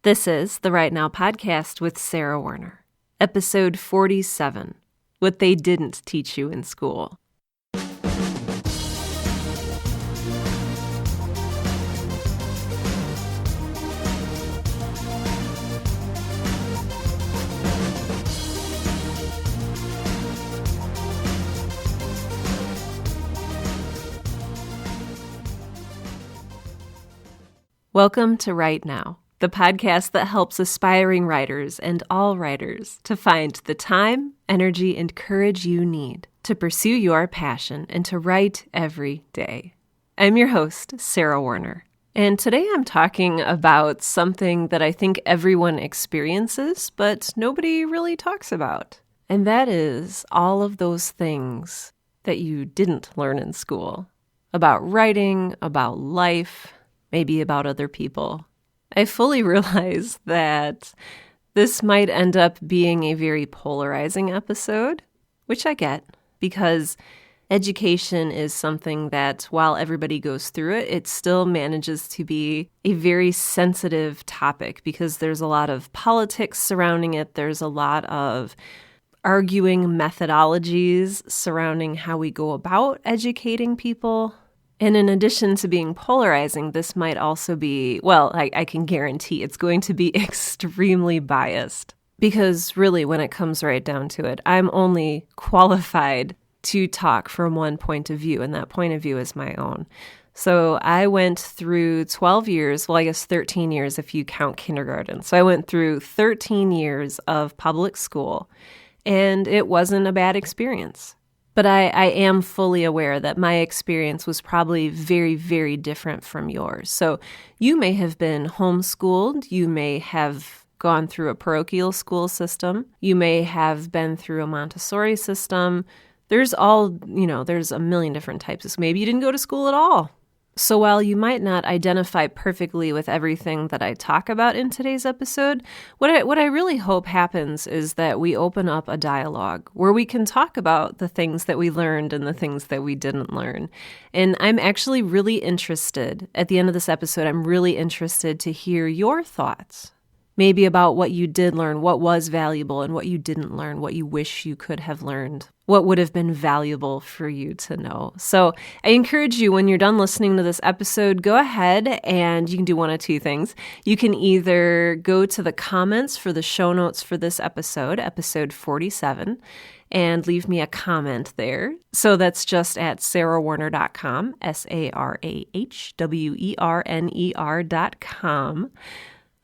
This is the Right Now podcast with Sarah Warner, episode 47, What They Didn't Teach You in School. Welcome to Right Now, the podcast that helps aspiring writers and all writers to find the time, energy, and courage you need to pursue your passion and to write every day. I'm your host, Sarah Warner, and today I'm talking about something that I think everyone experiences, but nobody really talks about, and that is all of those things that you didn't learn in school, about writing, about life, maybe about other people. I fully realize that this might end up being a very polarizing episode, which I get, because education is something that while everybody goes through it, it still manages to be a very sensitive topic because there's a lot of politics surrounding it. There's a lot of arguing methodologies surrounding how we go about educating people. And in addition to being polarizing, this might also be, well, I can guarantee it's going to be extremely biased. Because really, when it comes right down to it, I'm only qualified to talk from one point of view, and that point of view is my own. So I went through 12 years, well, I guess 13 years if you count kindergarten. So I went through 13 years of public school, and it wasn't a bad experience. But I am fully aware that my experience was probably very, very different from yours. So you may have been homeschooled. You may have gone through a parochial school system. You may have been through a Montessori system. There's there's a million different types. Maybe you didn't go to school at all. So while you might not identify perfectly with everything that I talk about in today's episode, what I really hope happens is that we open up a dialogue where we can talk about the things that we learned and the things that we didn't learn. And I'm actually really interested, at the end of this episode, I'm really interested to hear your thoughts. Maybe about what you did learn, what was valuable, and what you didn't learn, what you wish you could have learned, what would have been valuable for you to know. So I encourage you, when you're done listening to this episode, go ahead and you can do one of two things. You can either go to the comments for the show notes for this episode, episode 47, and leave me a comment there. So that's just at sarahwarner.com, sarahwerner.com.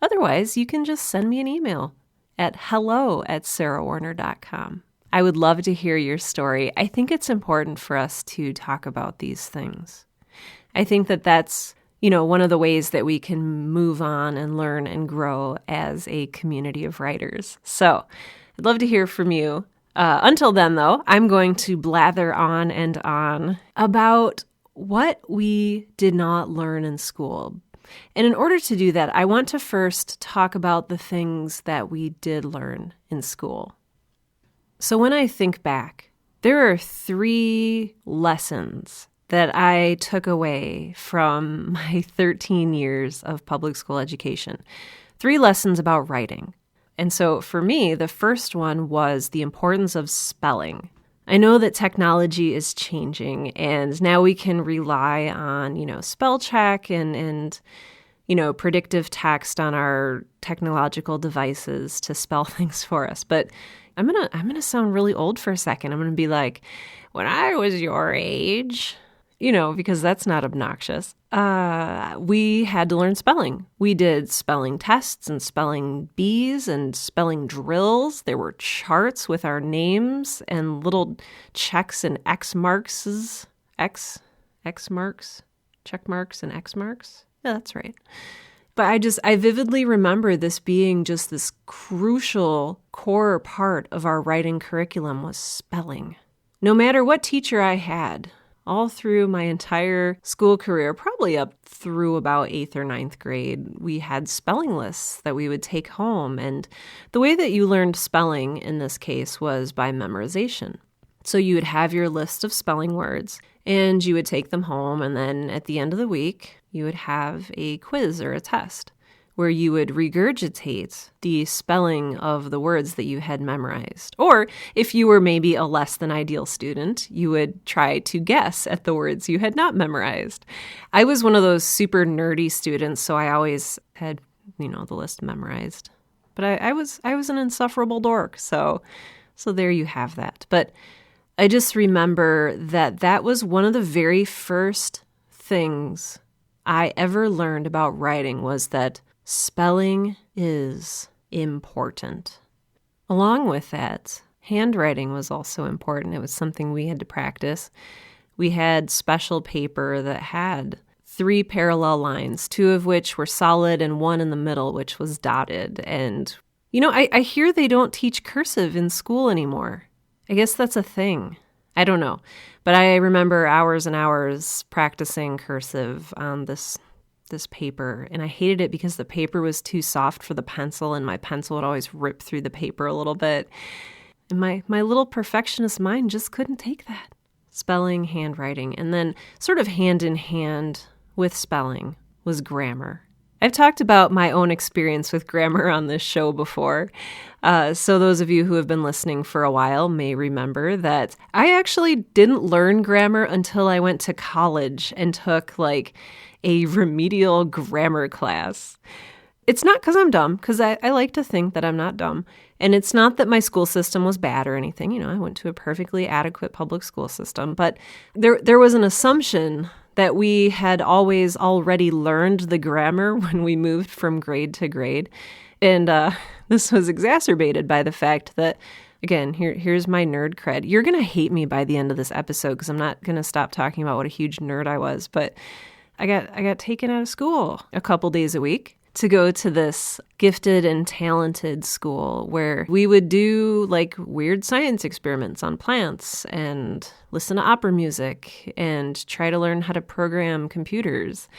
Otherwise, you can just send me an email at hello@sarahwarner.com. I would love to hear your story. I think it's important for us to talk about these things. I think that that's, one of the ways that we can move on and learn and grow as a community of writers. So I'd love to hear from you. Until then, though, I'm going to blather on and on about what we did not learn in school. And in order to do that, I want to first talk about the things that we did learn in school. So when I think back, there are 3 lessons that I took away from my 13 years of public school education. 3 lessons about writing. And so for me, the first one was the importance of spelling. I know that technology is changing, and now we can rely on, spell check and predictive text on our technological devices to spell things for us. But I'm gonna sound really old for a second. I'm gonna be like, when I was your age, because that's not obnoxious. We had to learn spelling. We did spelling tests and spelling bees and spelling drills. There were charts with our names and little checks and check marks and X marks. Yeah, that's right. But I vividly remember this being just this crucial core part of our writing curriculum was spelling. No matter what teacher I had, all through my entire school career, probably up through about 8th or 9th grade, we had spelling lists that we would take home. And the way that you learned spelling in this case was by memorization. So you would have your list of spelling words and you would take them home. And then at the end of the week, you would have a quiz or a test where you would regurgitate the spelling of the words that you had memorized. Or if you were maybe a less than ideal student, you would try to guess at the words you had not memorized. I was one of those super nerdy students, so I always had, the list memorized. But I was an insufferable dork, so there you have that. But I just remember that was one of the very first things I ever learned about writing, was that spelling is important. Along with that, handwriting was also important. It was something we had to practice. We had special paper that had 3 parallel lines, 2 of which were solid and 1 in the middle, which was dotted. And, I hear they don't teach cursive in school anymore. I guess that's a thing. I don't know. But I remember hours and hours practicing cursive on this paper, and I hated it because the paper was too soft for the pencil, and my pencil would always rip through the paper a little bit. And my little perfectionist mind just couldn't take that. Spelling, handwriting, and then sort of hand in hand with spelling was grammar. I've talked about my own experience with grammar on this show before. So those of you who have been listening for a while may remember that I actually didn't learn grammar until I went to college and took a remedial grammar class. It's not because I'm dumb, because I like to think that I'm not dumb. And it's not that my school system was bad or anything. I went to a perfectly adequate public school system. But there was an assumption that we had always already learned the grammar when we moved from grade to grade. And this was exacerbated by the fact that, again, here's my nerd cred. You're going to hate me by the end of this episode because I'm not going to stop talking about what a huge nerd I was. But I got taken out of school a couple days a week to go to this gifted and talented school where we would do weird science experiments on plants and listen to opera music and try to learn how to program computers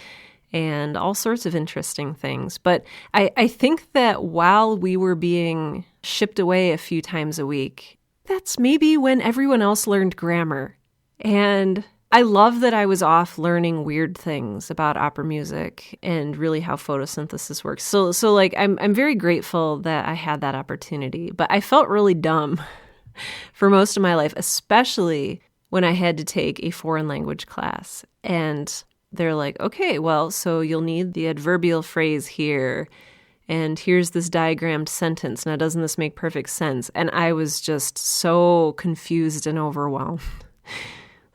and all sorts of interesting things. But I think that while we were being shipped away a few times a week, that's maybe when everyone else learned grammar. And I love that I was off learning weird things about opera music and really how photosynthesis works. So I'm very grateful that I had that opportunity, but I felt really dumb for most of my life, especially when I had to take a foreign language class. And they're like, okay, well, so you'll need the adverbial phrase here, and here's this diagrammed sentence. Now, doesn't this make perfect sense? And I was just so confused and overwhelmed.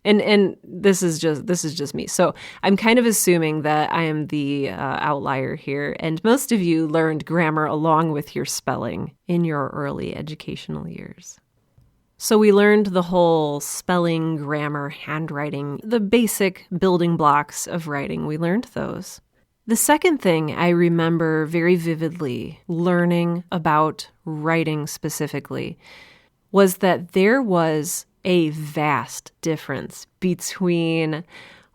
And this is just me. So I'm kind of assuming that I am the outlier here. And most of you learned grammar along with your spelling in your early educational years. So we learned the whole spelling, grammar, handwriting, the basic building blocks of writing. We learned those. The second thing I remember very vividly learning about writing specifically was that there was a vast difference between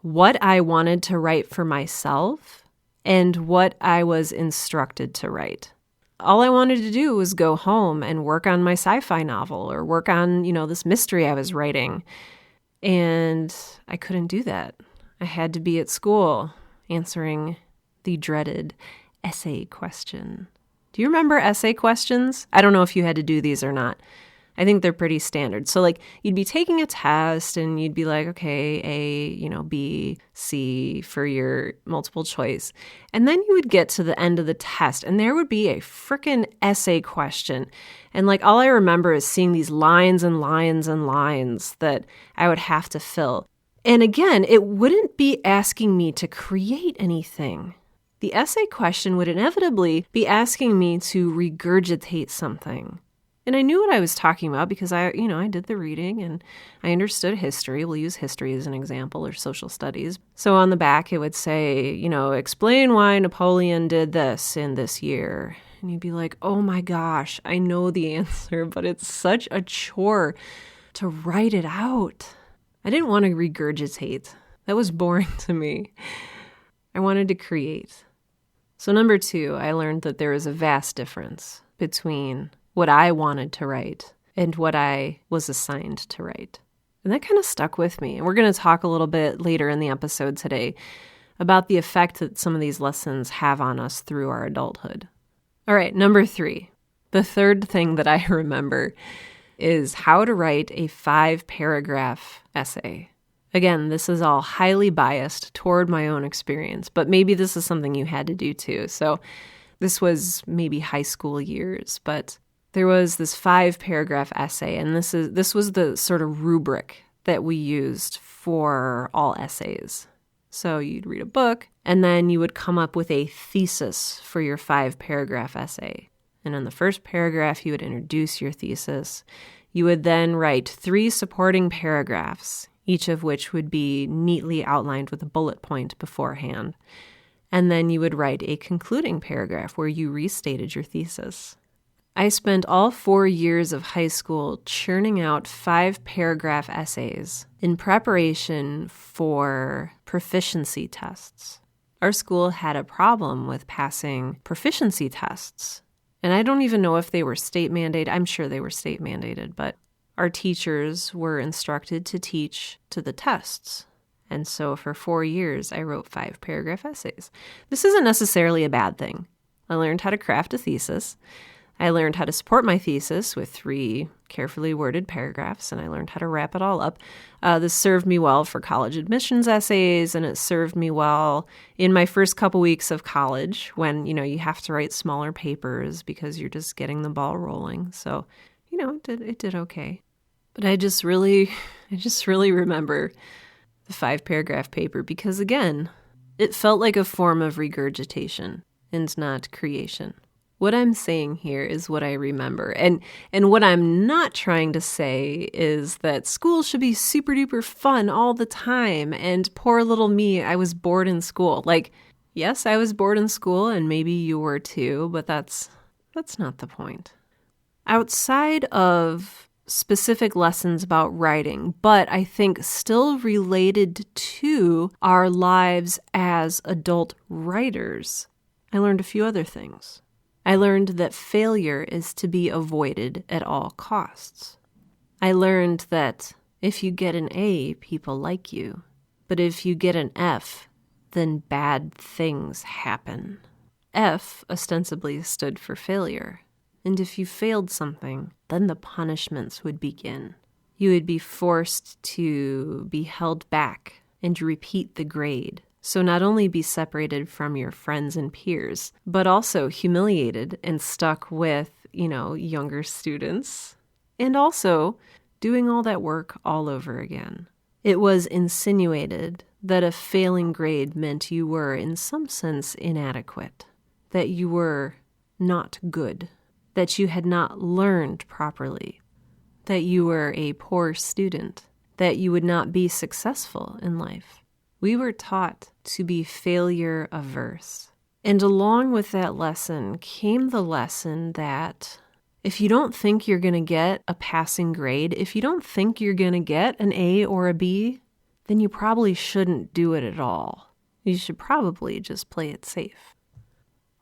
what I wanted to write for myself and what I was instructed to write. All I wanted to do was go home and work on my sci-fi novel or work on, this mystery I was writing. And I couldn't do that. I had to be at school answering the dreaded essay question. Do you remember essay questions? I don't know if you had to do these or not. I think they're pretty standard. So you'd be taking a test and you'd be like, okay, A, B, C for your multiple choice. And then you would get to the end of the test and there would be a frickin' essay question. And all I remember is seeing these lines and lines and lines that I would have to fill. And again, it wouldn't be asking me to create anything. The essay question would inevitably be asking me to regurgitate something. And I knew what I was talking about because I did the reading and I understood history. We'll use history as an example, or social studies. So on the back, it would say, explain why Napoleon did this in this year. And you'd be like, oh my gosh, I know the answer, but it's such a chore to write it out. I didn't want to regurgitate. That was boring to me. I wanted to create. So number 2, I learned that there is a vast difference between what I wanted to write and what I was assigned to write. And that kind of stuck with me. And we're going to talk a little bit later in the episode today about the effect that some of these lessons have on us through our adulthood. All right, number 3. The third thing that I remember is how to write a 5-paragraph essay. Again, this is all highly biased toward my own experience, but maybe this is something you had to do too. So this was maybe high school years, but there was this 5-paragraph essay, and this was the sort of rubric that we used for all essays. So you'd read a book, and then you would come up with a thesis for your 5-paragraph essay. And in the first paragraph, you would introduce your thesis. You would then write 3 supporting paragraphs, each of which would be neatly outlined with a bullet point beforehand. And then you would write a concluding paragraph where you restated your thesis. I spent all 4 years of high school churning out 5-paragraph essays in preparation for proficiency tests. Our school had a problem with passing proficiency tests. And I don't even know if they were state mandated. I'm sure they were state mandated, but our teachers were instructed to teach to the tests. And so for 4 years, I wrote 5-paragraph essays. This isn't necessarily a bad thing. I learned how to craft a thesis. I learned how to support my thesis with 3 carefully worded paragraphs, and I learned how to wrap it all up. This served me well for college admissions essays, and it served me well in my first couple weeks of college when, you have to write smaller papers because you're just getting the ball rolling. So, it did okay. But I just really remember the 5-paragraph paper because, again, it felt like a form of regurgitation and not creation. What I'm saying here is what I remember. And what I'm not trying to say is that school should be super duper fun all the time. And poor little me, I was bored in school. Yes, I was bored in school and maybe you were too, but that's not the point. Outside of specific lessons about writing, but I think still related to our lives as adult writers, I learned a few other things. I learned that failure is to be avoided at all costs. I learned that if you get an A, people like you. But if you get an F, then bad things happen. F ostensibly stood for failure. And if you failed something, then the punishments would begin. You would be forced to be held back and repeat the grade. So not only be separated from your friends and peers, but also humiliated and stuck with, younger students, and also doing all that work all over again. It was insinuated that a failing grade meant you were, in some sense, inadequate, that you were not good, that you had not learned properly, that you were a poor student, that you would not be successful in life. We were taught to be failure averse. And along with that lesson came the lesson that if you don't think you're going to get a passing grade, if you don't think you're going to get an A or a B, then you probably shouldn't do it at all. You should probably just play it safe.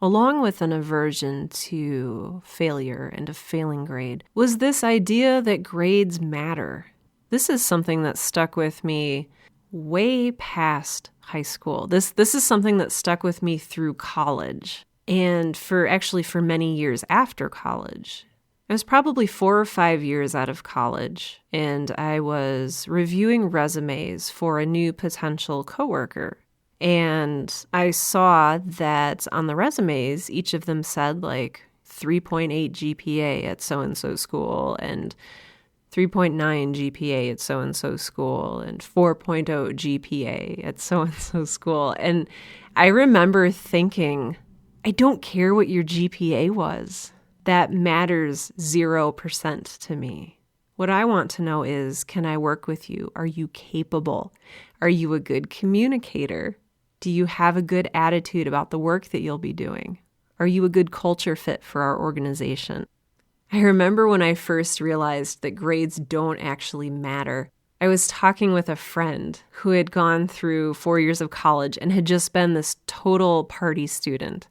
Along with an aversion to failure and a failing grade was this idea that grades matter. This is something that stuck with me way past high school. This is something that stuck with me through college and for many years after college. I was probably 4 or 5 years out of college, and I was reviewing resumes for a new potential coworker. And I saw that on the resumes, each of them said 3.8 GPA at so-and-so school and 3.9 GPA at so-and-so school and 4.0 GPA at so-and-so school. And I remember thinking, I don't care what your GPA was. That matters 0% to me. What I want to know is, can I work with you? Are you capable? Are you a good communicator? Do you have a good attitude about the work that you'll be doing? Are you a good culture fit for our organization? I remember when I first realized that grades don't actually matter. I was talking with a friend who had gone through 4 years of college and had just been this total party student.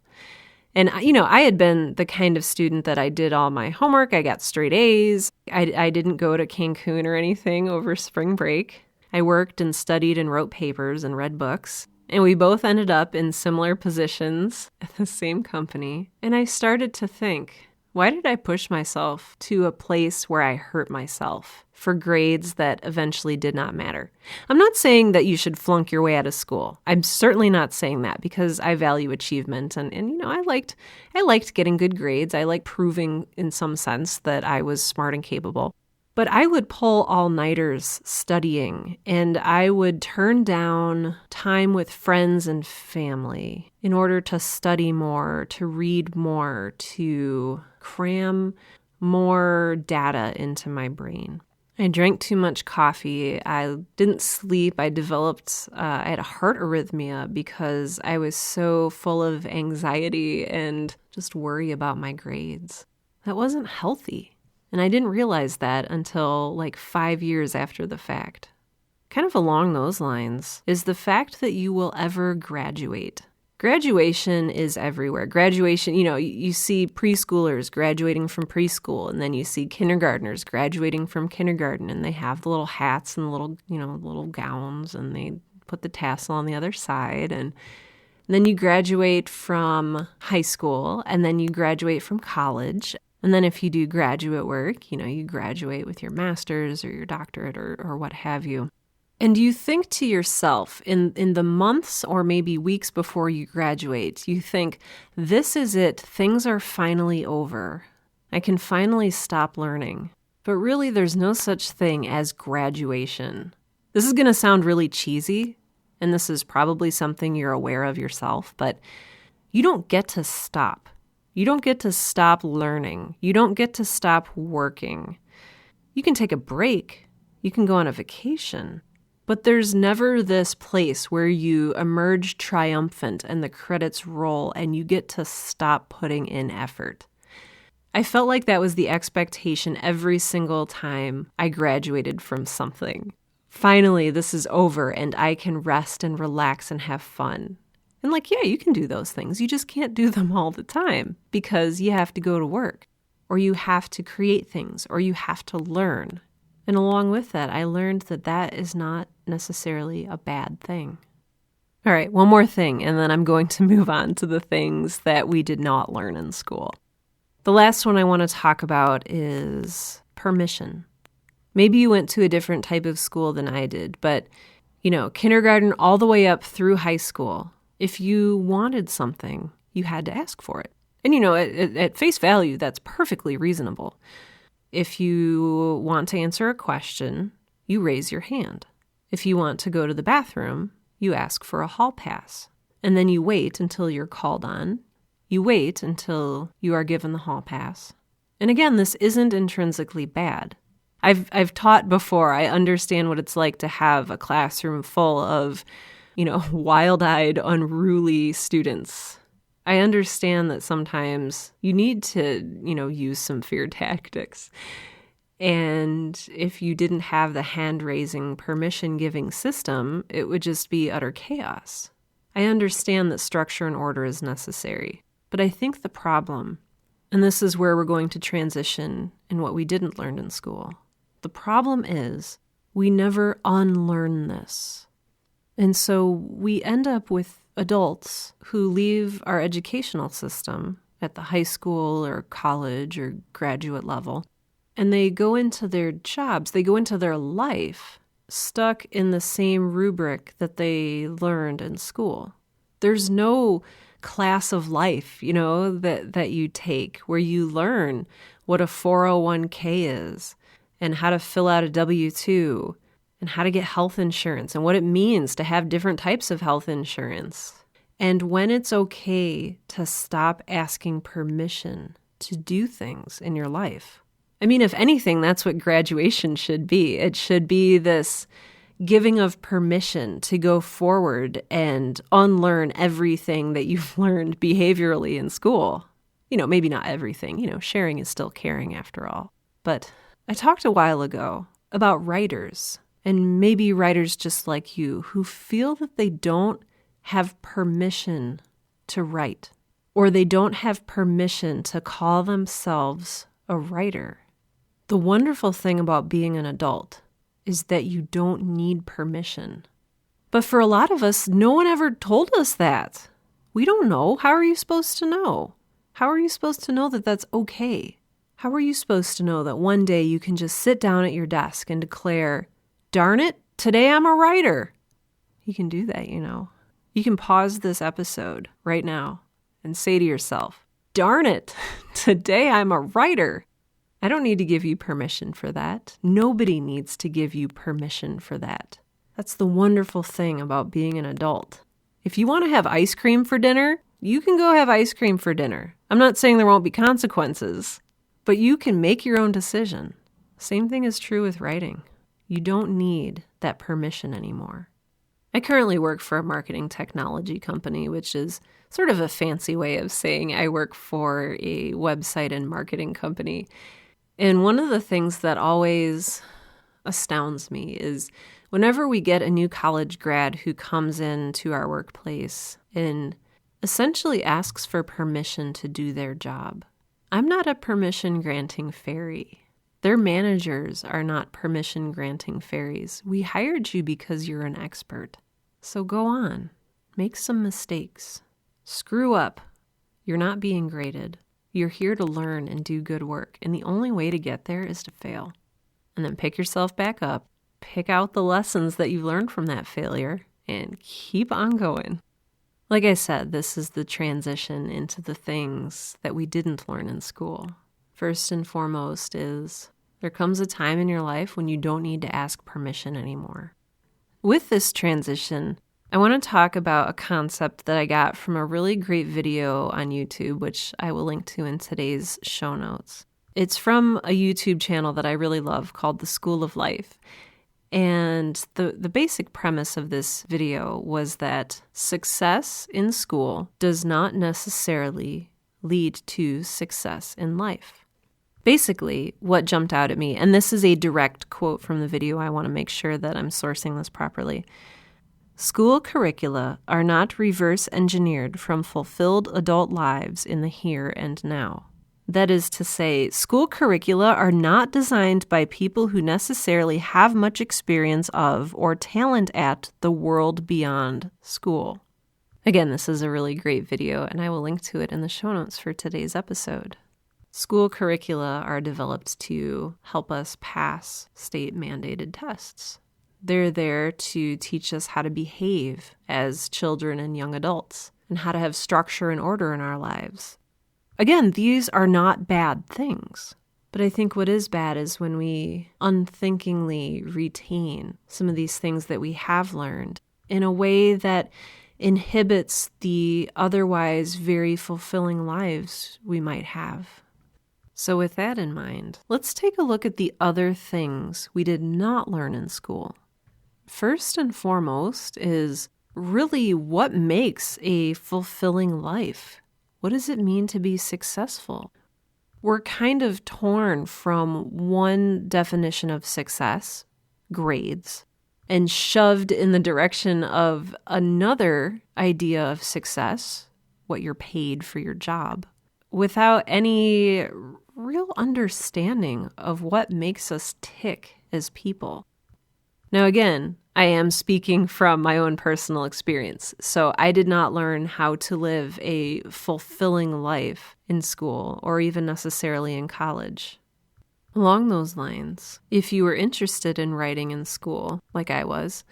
And, I had been the kind of student that I did all my homework. I got straight A's. I didn't go to Cancun or anything over spring break. I worked and studied and wrote papers and read books. And we both ended up in similar positions at the same company. And I started to think, why did I push myself to a place where I hurt myself for grades that eventually did not matter? I'm not saying that you should flunk your way out of school. I'm certainly not saying that, because I value achievement. And I liked getting good grades. I liked proving in some sense that I was smart and capable. But I would pull all-nighters studying, and I would turn down time with friends and family in order to study more, to read more, to cram more data into my brain. I drank too much coffee. I didn't sleep. I had a heart arrhythmia because I was so full of anxiety and just worry about my grades. That wasn't healthy. And I didn't realize that until like 5 years after the fact. Kind of along those lines is the fact that you will ever graduate. Graduation is everywhere. Graduation, you see preschoolers graduating from preschool, and then you see kindergartners graduating from kindergarten, and they have the little hats and the little gowns, and they put the tassel on the other side, and then you graduate from high school, and then you graduate from college. And then if you do graduate work, you graduate with your master's or your doctorate or what have you. And you think to yourself in the months or maybe weeks before you graduate, you think, this is it. Things are finally over. I can finally stop learning. But really, there's no such thing as graduation. This is going to sound really cheesy, and this is probably something you're aware of yourself, but you don't get to stop. You don't get to stop learning. You don't get to stop working. You can take a break. You can go on a vacation. But there's never this place where you emerge triumphant and the credits roll and you get to stop putting in effort. I felt like that was the expectation every single time I graduated from something. Finally, this is over and I can rest and relax and have fun. And yeah, you can do those things. You just can't do them all the time because you have to go to work, or you have to create things, or you have to learn. And along with that, I learned that is not necessarily a bad thing. All right, one more thing, and then I'm going to move on to the things that we did not learn in school. The last one I want to talk about is permission. Maybe you went to a different type of school than I did, but, kindergarten all the way up through high school, if you wanted something, you had to ask for it. And, at face value, that's perfectly reasonable. If you want to answer a question, you raise your hand. If you want to go to the bathroom, you ask for a hall pass. And then you wait until you're called on. You wait until you are given the hall pass. And again, this isn't intrinsically bad. I've taught before. I understand what it's like to have a classroom full of wild-eyed, unruly students. I understand that sometimes you need to, use some fear tactics. And if you didn't have the hand-raising, permission-giving system, it would just be utter chaos. I understand that structure and order is necessary. But I think the problem, and this is where we're going to transition in what we didn't learn in school, the problem is we never unlearn this. And so we end up with adults who leave our educational system at the high school or college or graduate level, and they go into their jobs, they go into their life stuck in the same rubric that they learned in school. There's no class of life, that you take where you learn what a 401k is and how to fill out a W-2 and how to get health insurance and what it means to have different types of health insurance. And when it's okay to stop asking permission to do things in your life. I mean, if anything, that's what graduation should be. It should be this giving of permission to go forward and unlearn everything that you've learned behaviorally in school. Maybe not everything. Sharing is still caring after all. But I talked a while ago about writers, and maybe writers just like you, who feel that they don't have permission to write, or they don't have permission to call themselves a writer. The wonderful thing about being an adult is that you don't need permission. But for a lot of us, no one ever told us that. We don't know. How are you supposed to know? How are you supposed to know that that's okay? How are you supposed to know that one day you can just sit down at your desk and declare, darn it, today I'm a writer? You can do that, you know. You can pause this episode right now and say to yourself, darn it, today I'm a writer. I don't need to give you permission for that. Nobody needs to give you permission for that. That's the wonderful thing about being an adult. If you want to have ice cream for dinner, you can go have ice cream for dinner. I'm not saying there won't be consequences, but you can make your own decision. Same thing is true with writing. You don't need that permission anymore. I currently work for a marketing technology company, which is sort of a fancy way of saying I work for a website and marketing company. And one of the things that always astounds me is whenever we get a new college grad who comes into our workplace and essentially asks for permission to do their job. I'm not a permission-granting fairy. Their managers are not permission-granting fairies. We hired you because you're an expert. So go on. Make some mistakes. Screw up. You're not being graded. You're here to learn and do good work, and the only way to get there is to fail. And then pick yourself back up, pick out the lessons that you learned from that failure, and keep on going. Like I said, this is the transition into the things that we didn't learn in school. First and foremost is there comes a time in your life when you don't need to ask permission anymore. With this transition, I want to talk about a concept that I got from a really great video on YouTube, which I will link to in today's show notes. It's from a YouTube channel that I really love called The School of Life. And the basic premise of this video was that success in school does not necessarily lead to success in life. Basically, what jumped out at me, and this is a direct quote from the video, I want to make sure that I'm sourcing this properly. School curricula are not reverse engineered from fulfilled adult lives in the here and now. That is to say, school curricula are not designed by people who necessarily have much experience of or talent at the world beyond school. Again, this is a really great video, and I will link to it in the show notes for today's episode. School curricula are developed to help us pass state-mandated tests. They're there to teach us how to behave as children and young adults, and how to have structure and order in our lives. Again, these are not bad things, but I think what is bad is when we unthinkingly retain some of these things that we have learned in a way that inhibits the otherwise very fulfilling lives we might have. So with that in mind, let's take a look at the other things we did not learn in school. First and foremost is really what makes a fulfilling life. What does it mean to be successful? We're kind of torn from one definition of success, grades, and shoved in the direction of another idea of success, what you're paid for your job, without any real understanding of what makes us tick as people. Now again, I am speaking from my own personal experience, so I did not learn how to live a fulfilling life in school or even necessarily in college. Along those lines, if you were interested in writing in school, like I was,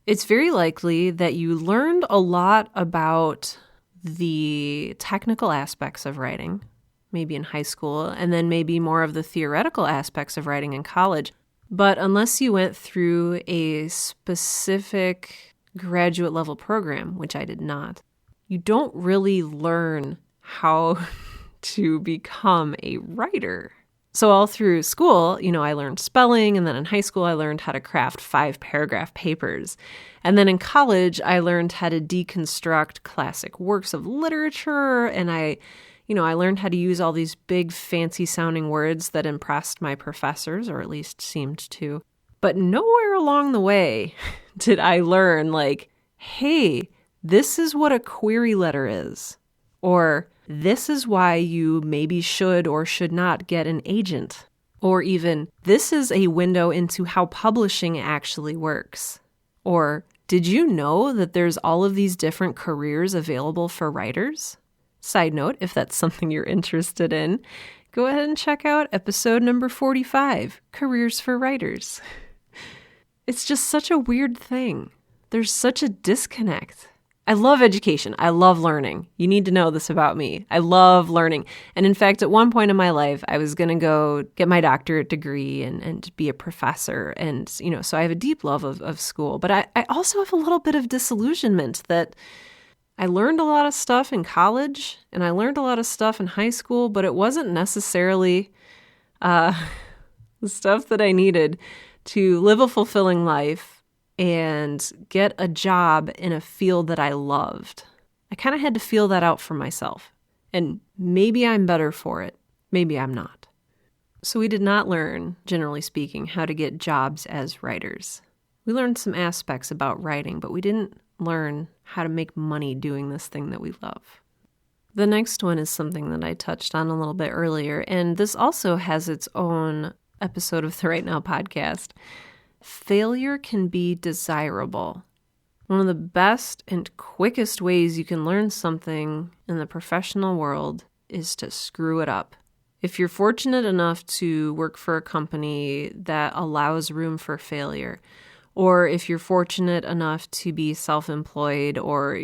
it's very likely that you learned a lot about the technical aspects of writing, maybe in high school, and then maybe more of the theoretical aspects of writing in college. But unless you went through a specific graduate level program, which I did not, you don't really learn how to become a writer. So all through school, I learned spelling, and then in high school, I learned how to craft 5-paragraph papers. And then in college, I learned how to deconstruct classic works of literature, and I learned how to use all these big, fancy-sounding words that impressed my professors, or at least seemed to. But nowhere along the way did I learn, hey, this is what a query letter is. Or this is why you maybe should or should not get an agent. Or even, this is a window into how publishing actually works. Or Did you know that there's all of these different careers available for writers? Side note, if that's something you're interested in, go ahead and check out episode number 45, Careers for Writers. It's just such a weird thing. There's such a disconnect. I love education. I love learning. You need to know this about me. I love learning. And in fact, at one point in my life, I was going to go get my doctorate degree and be a professor. And, so I have a deep love of school. But I also have a little bit of disillusionment that I learned a lot of stuff in college and I learned a lot of stuff in high school, but it wasn't necessarily the stuff that I needed to live a fulfilling life and get a job in a field that I loved. I kind of had to feel that out for myself. And maybe I'm better for it. Maybe I'm not. So we did not learn, generally speaking, how to get jobs as writers. We learned some aspects about writing, but we didn't learn how to make money doing this thing that we love. The next one is something that I touched on a little bit earlier, and this also has its own episode of the Right Now podcast. Failure can be desirable. One of the best and quickest ways you can learn something in the professional world is to screw it up. If you're fortunate enough to work for a company that allows room for failure, or if you're fortunate enough to be self-employed or,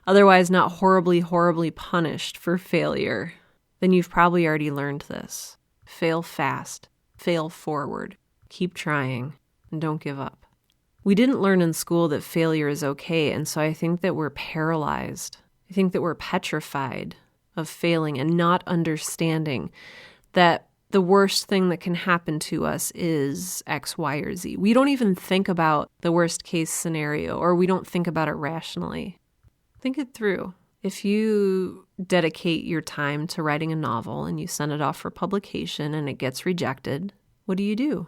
otherwise not horribly punished for failure, then you've probably already learned this. Fail fast. Fail forward. Keep trying, and don't give up. We didn't learn in school that failure is okay, and so I think that we're paralyzed. I think that we're petrified of failing and not understanding that the worst thing that can happen to us is X, Y, or Z. We don't even think about the worst case scenario, or we don't think about it rationally. Think it through. If you dedicate your time to writing a novel and you send it off for publication and it gets rejected, what do?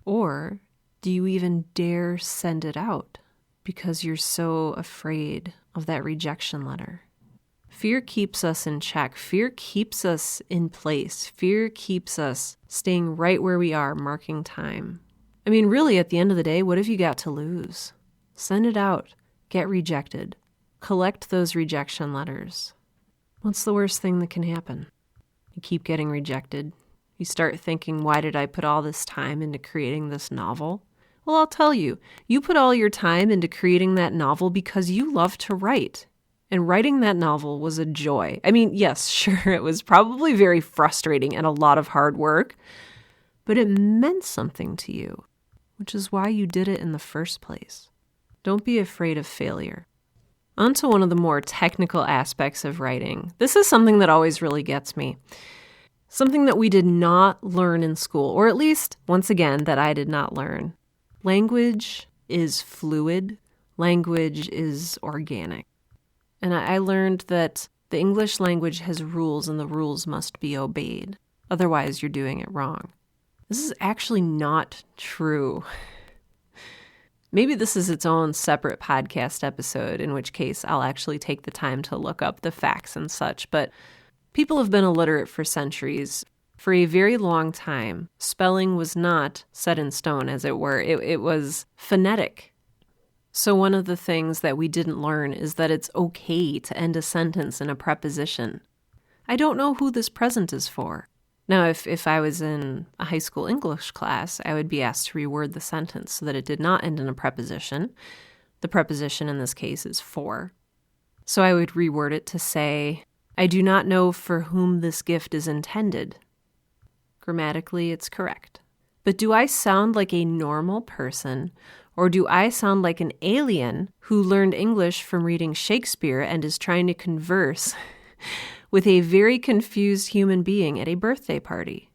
Or do you even dare send it out because you're so afraid of that rejection letter? Fear keeps us in check. Fear keeps us in place. Fear keeps us staying right where we are, marking time. I mean, really, at the end of the day, what have you got to lose? Send it out. Get rejected. Collect those rejection letters. What's the worst thing that can happen? You keep getting rejected. You start thinking, why did I put all this time into creating this novel? Well, I'll tell you, you put all your time into creating that novel because you love to write. And writing that novel was a joy. I mean, yes, sure, it was probably very frustrating and a lot of hard work, but it meant something to you, which is why you did it in the first place. Don't be afraid of failure. On to one of the more technical aspects of writing. This is something that always really gets me. Something that we did not learn in school, or at least, once again, that I did not learn. Language is fluid. Language is organic. And I learned that the English language has rules and the rules must be obeyed. Otherwise, you're doing it wrong. This is actually not true. Maybe this is its own separate podcast episode, in which case I'll actually take the time to look up the facts and such, but people have been illiterate for centuries. For a very long time, spelling was not set in stone, as it were. It was phonetic. So one of the things that we didn't learn is that it's okay to end a sentence in a preposition. I don't know who this present is for. Now, if I was in a high school English class, I would be asked to reword the sentence so that it did not end in a preposition. The preposition in this case is for. So I would reword it to say, I do not know for whom this gift is intended. Grammatically, it's correct. But do I sound like a normal person, or do I sound like an alien who learned English from reading Shakespeare and is trying to converse with a very confused human being at a birthday party?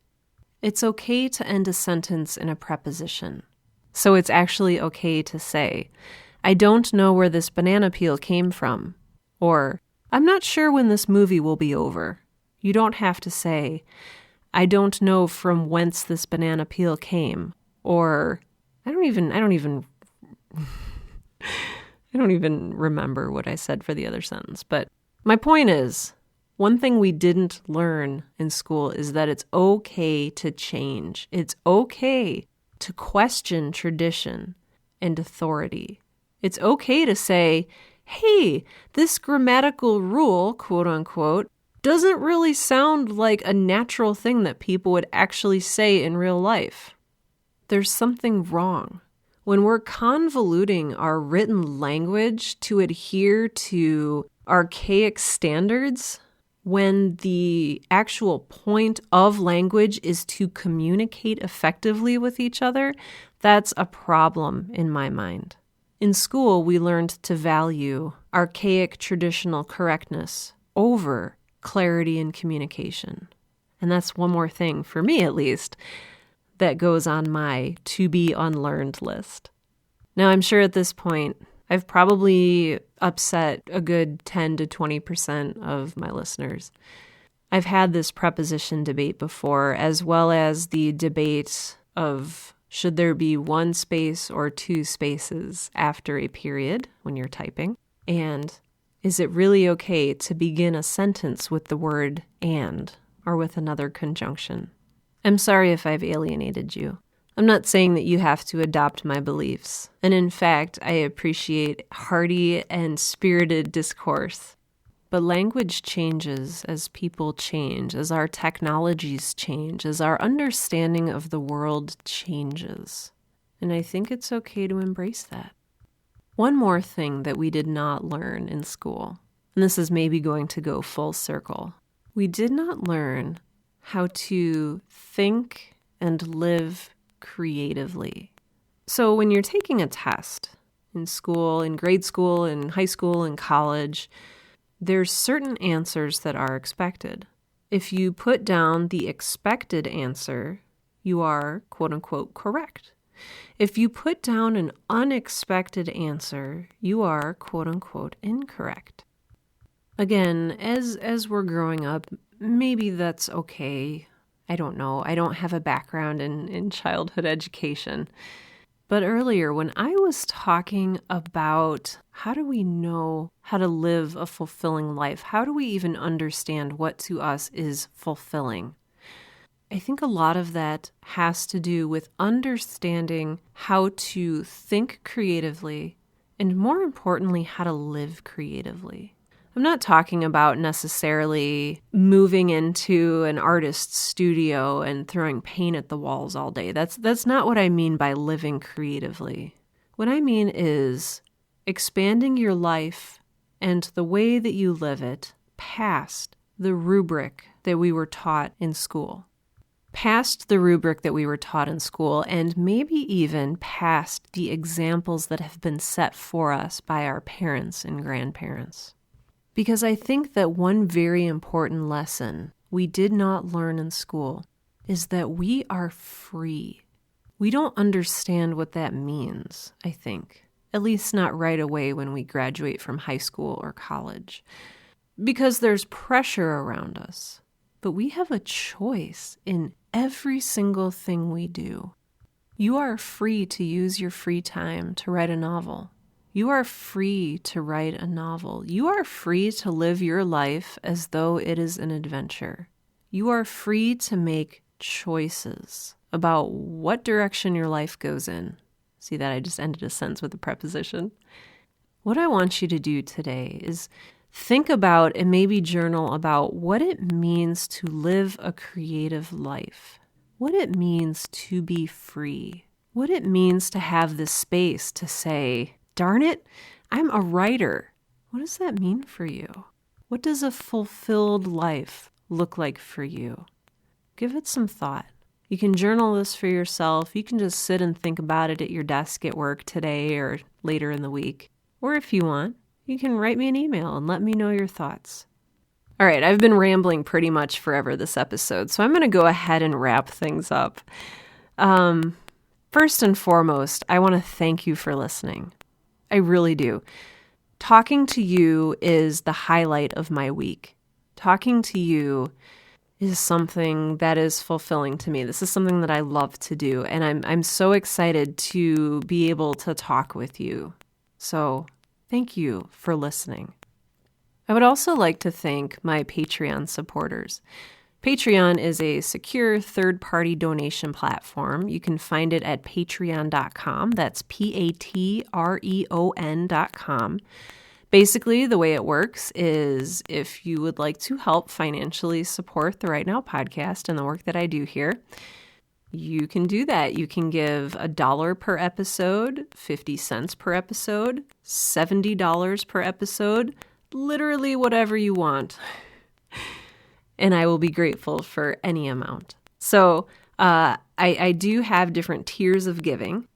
It's okay to end a sentence in a preposition. So it's actually okay to say, I don't know where this banana peel came from, or I'm not sure when this movie will be over. You don't have to say, I don't know from whence this banana peel came, or I don't even remember what I said for the other sentence. But my point is, one thing we didn't learn in school is that it's okay to change. It's okay to question tradition and authority. It's okay to say, hey, this grammatical rule, quote unquote, doesn't really sound like a natural thing that people would actually say in real life. There's something wrong. When we're convoluting our written language to adhere to archaic standards, when the actual point of language is to communicate effectively with each other, that's a problem in my mind. In school, we learned to value archaic traditional correctness over clarity and communication. And that's one more thing, for me at least, that goes on my to be unlearned list. Now, I'm sure at this point, I've probably upset a good 10 to 20% of my listeners. I've had this preposition debate before, as well as the debate of should there be one space or two spaces after a period when you're typing? And is it really okay to begin a sentence with the word and or with another conjunction? I'm sorry if I've alienated you. I'm not saying that you have to adopt my beliefs. And in fact, I appreciate hearty and spirited discourse. But language changes as people change, as our technologies change, as our understanding of the world changes. And I think it's okay to embrace that. One more thing that we did not learn in school, and this is maybe going to go full circle. We did not learn how to think and live creatively. So when you're taking a test in school, in grade school, in high school, in college, there's certain answers that are expected. If you put down the expected answer, you are, quote unquote, correct. If you put down an unexpected answer, you are, quote unquote, incorrect. Again, as we're growing up, maybe that's okay. I don't know. I don't have a background in childhood education. But earlier, when I was talking about how do we know how to live a fulfilling life, how do we even understand what to us is fulfilling? I think a lot of that has to do with understanding how to think creatively and, more importantly, how to live creatively. I'm not talking about necessarily moving into an artist's studio and throwing paint at the walls all day. That's not what I mean by living creatively. What I mean is expanding your life and the way that you live it past the rubric that we were taught in school. Past the rubric that we were taught in school, and maybe even past the examples that have been set for us by our parents and grandparents. Because I think that one very important lesson we did not learn in school is that we are free. We don't understand what that means, I think. At least not right away when we graduate from high school or college. Because there's pressure around us. But we have a choice in every single thing we do. You are free to use your free time to write a novel. You are free to write a novel. You are free to live your life as though it is an adventure. You are free to make choices about what direction your life goes in. See that I just ended a sentence with a preposition. What I want you to do today is think about and maybe journal about what it means to live a creative life, what it means to be free, what it means to have this space to say, darn it, I'm a writer. What does that mean for you? What does a fulfilled life look like for you? Give it some thought. You can journal this for yourself. You can just sit and think about it at your desk at work today or later in the week. Or if you want, you can write me an email and let me know your thoughts. All right, I've been rambling pretty much forever this episode, so I'm going to go ahead and wrap things up. First and foremost, I want to thank you for listening. I really do. Talking to you is the highlight of my week. Talking to you is something that is fulfilling to me. This is something that I love to do, and I'm so excited to be able to talk with you. So thank you for listening. I would also like to thank my Patreon supporters. Patreon is a secure third-party donation platform. You can find it at patreon.com. That's patreon.com. Basically, the way it works is if you would like to help financially support the Right Now podcast and the work that I do here, you can do that. You can give $1 per episode, 50 cents per episode, $70 per episode, literally whatever you want. And I will be grateful for any amount. So I do have different tiers of giving,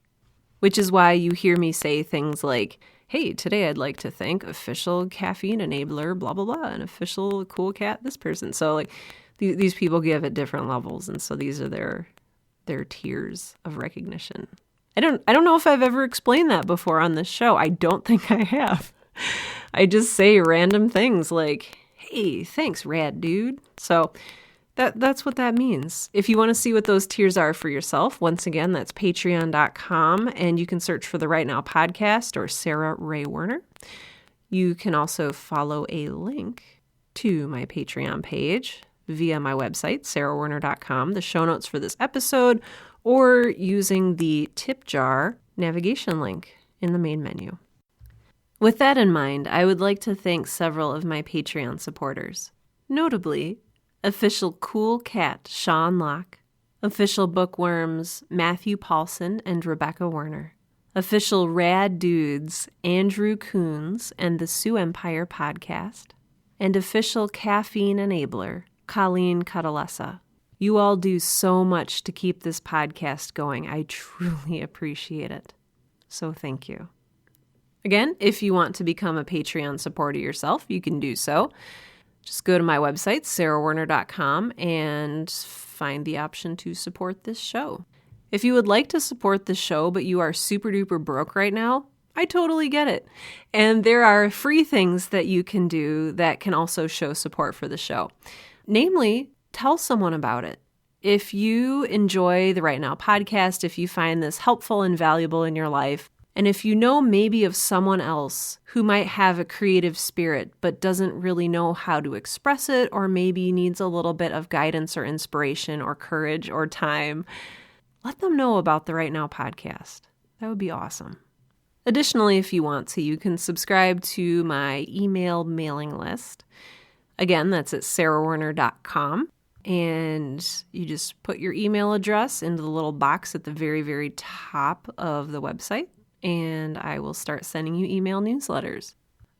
which is why you hear me say things like, hey, today I'd like to thank official caffeine enabler, blah, blah, blah, and official cool cat, this person. So like these people give at different levels. And so these are their tiers of recognition. I don't know if I've ever explained that before on this show. I don't think I have. I just say random things like, hey, thanks, rad dude. So that's what that means. If you want to see what those tiers are for yourself, once again, that's patreon.com, and you can search for the Right Now podcast or Sarah Ray Werner. You can also follow a link to my Patreon page via my website, sarahwerner.com, the show notes for this episode, or using the tip jar navigation link in the main menu. With that in mind, I would like to thank several of my Patreon supporters, notably official cool cat Sean Locke, official bookworms Matthew Paulson and Rebecca Werner, official rad dudes Andrew Coons and the Sioux Empire podcast, and official caffeine enabler Colleen Catalessa. You all do so much to keep this podcast going. I truly appreciate it. So thank you. Again, if you want to become a Patreon supporter yourself, you can do so. Just go to my website, sarahwerner.com, and find the option to support this show. If you would like to support the show, but you are super duper broke right now, I totally get it. And there are free things that you can do that can also show support for the show. Namely, tell someone about it. If you enjoy the Right Now podcast, if you find this helpful and valuable in your life, and if you know maybe of someone else who might have a creative spirit but doesn't really know how to express it, or maybe needs a little bit of guidance or inspiration or courage or time, let them know about the Right Now podcast. That would be awesome. Additionally, if you want to, you can subscribe to my email mailing list. Again, that's at sarahwerner.com. And you just put your email address into the little box at the very, very top of the website, and I will start sending you email newsletters.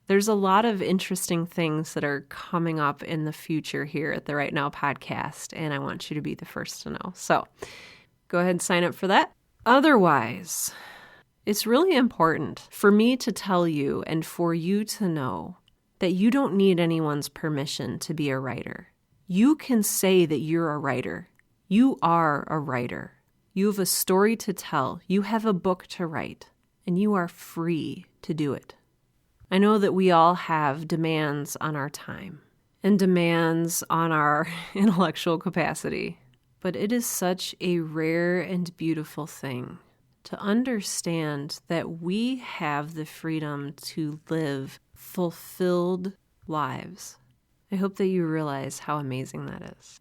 There's a lot of interesting things that are coming up in the future here at the Right Now podcast, and I want you to be the first to know. So go ahead and sign up for that. Otherwise, it's really important for me to tell you and for you to know that you don't need anyone's permission to be a writer. You can say that you're a writer. You are a writer. You have a story to tell. You have a book to write, and you are free to do it. I know that we all have demands on our time and demands on our intellectual capacity, but it is such a rare and beautiful thing to understand that we have the freedom to live fulfilled lives. I hope that you realize how amazing that is.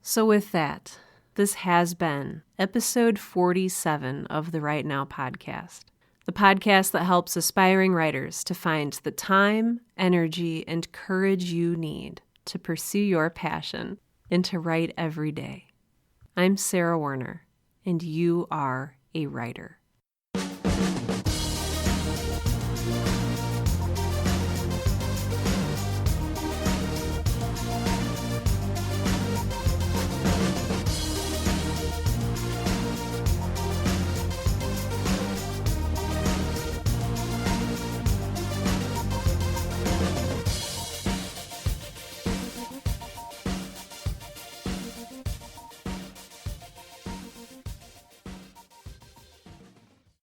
So with that, this has been episode 47 of the Right Now podcast, the podcast that helps aspiring writers to find the time, energy, and courage you need to pursue your passion and to write every day. I'm Sarah Werner, and you are a writer.